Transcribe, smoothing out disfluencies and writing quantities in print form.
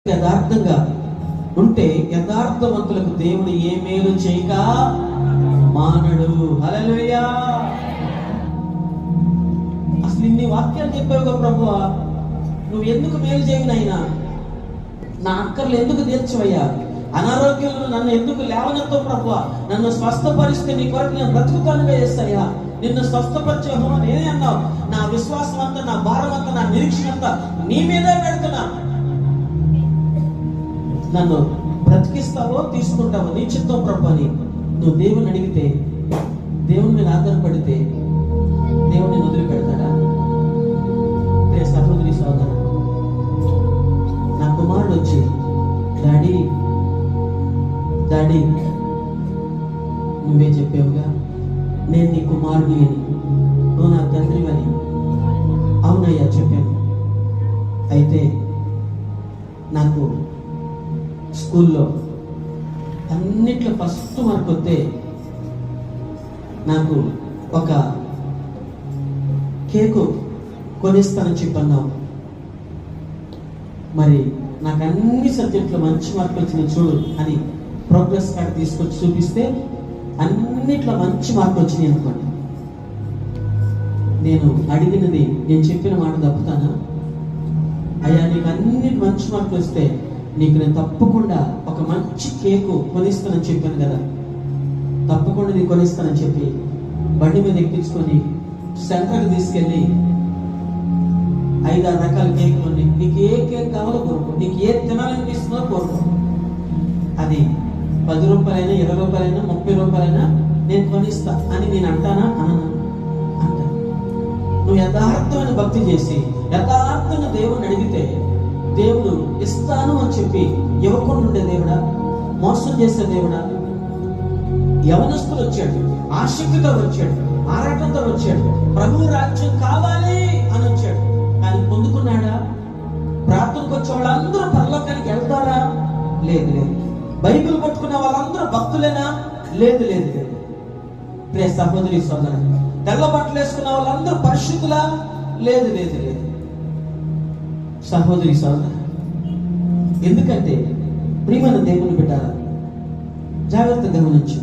యథార్థంగా ఉంటే యథార్థవంతులకు దేవుడు ఏ మేలు చేయక మానడు. హల్లెలూయా. అసలు ఇన్ని వాక్యాలు చెప్పావుగా ప్రభువా, నువ్వు ఎందుకు మేలు చేయనైనా, నా అక్కర్లు ఎందుకు తీర్చవయ్యా, అనారోగ్యంలో నన్ను ఎందుకు లేవనెత్తావు ప్రభువా, నన్ను స్వస్థపరిస్తే నీ కొరకు నేను బ్రతుకుతానుగా చేస్తాయా, నిన్ను స్వస్థపరిచే నేనే అన్నావు, నా విశ్వాసం అంతా, నా భారం అంతా, నా నిరీక్షణ అంతా నీ మీదే పెడుతున్నా. నన్ను బ్రతికిస్తావో తీసుకుంటావో నీ చిత్తం ప్రభు అని నువ్వు దేవుని అడిగితే, దేవుని మీద ఆధారపడితే దేవుడిని వదిలిపెడతాడా? సహోదరి సోదర, నా కుమారుడు వచ్చి డాడీ డాడీ నువ్వే చెప్పావుగా నేను నీ కుమారుని అని, నువ్వు నా తండ్రి అని. అవునయ్యా చెప్పాను. అయితే నాకు స్కూల్లో అన్నిట్లో ఫస్ట్ మార్క్ వస్తే నాకు ఒక కేకు కొనిస్తానని చెప్పన్నావు. మరి నాకు అన్ని సబ్జెక్టులో మంచి మార్కులు వచ్చినాయి చూడు అని ప్రోగ్రెస్ కార్డు తీసుకొచ్చి చూపిస్తే అన్నిట్లో మంచి మార్కులు వచ్చినాయి అనుకోండి. నేను అడిగినది, నేను చెప్పిన మాట తప్పుతానా? అయ్యా నీకు అన్నిటి మంచి మార్కులు వస్తే నీకు నేను తప్పకుండా ఒక మంచి కేకు కొనిస్తానని చెప్పాను కదా, తప్పకుండా నీకు కొనిస్తానని చెప్పి బండి మీద ఎక్కించుకొని సెంటర్కి తీసుకెళ్ళి 5-6 రకాల కేకులు ఉన్నాయి. నీకు ఏ కేక్ కావాలో కోరుకో, నీకు ఏ తినాలనిపిస్తుందో కోరుకో. అది 10 రూపాయలైనా 20 రూపాయలైనా 30 రూపాయలైనా నేను కొనిస్తా అని నేను అంటానా? అనను. అంటా. నువ్వు యథార్థమైన భక్తి చేసి యథార్థంగా దేవుని అడిగితే దేవుడు ఇస్తాను అని చెప్పి ఇవ్వకుండా ఉండే దేవుడా, మోసం చేసే దేవుడా? యవనస్తులు వచ్చాడు, ఆసక్తితో వచ్చాడు, ఆరాటంతో వచ్చాడు, ప్రభు రాజ్యం కావాలి అని వచ్చాడు. కానీ పొందుకున్నాడా? ప్రార్థనకు వచ్చే వాళ్ళందరూ పరలోకానికి వెళ్తారా? లేదు లేదు. బైబిల్ పట్టుకున్న వాళ్ళందరూ భక్తులేనా? లేదు లేదు లేదు. ప్రియ సహోదరి సోదర, తెల్ల బట్టలు వేసుకున్న వాళ్ళందరూ పరిశుద్ధులా? లేదు లేదు లేదు. సహోదరి సోదర, ఎందుకంటే ప్రియమైన దేవుని బిడ్డ జాగ్రత్తగా గమనించు.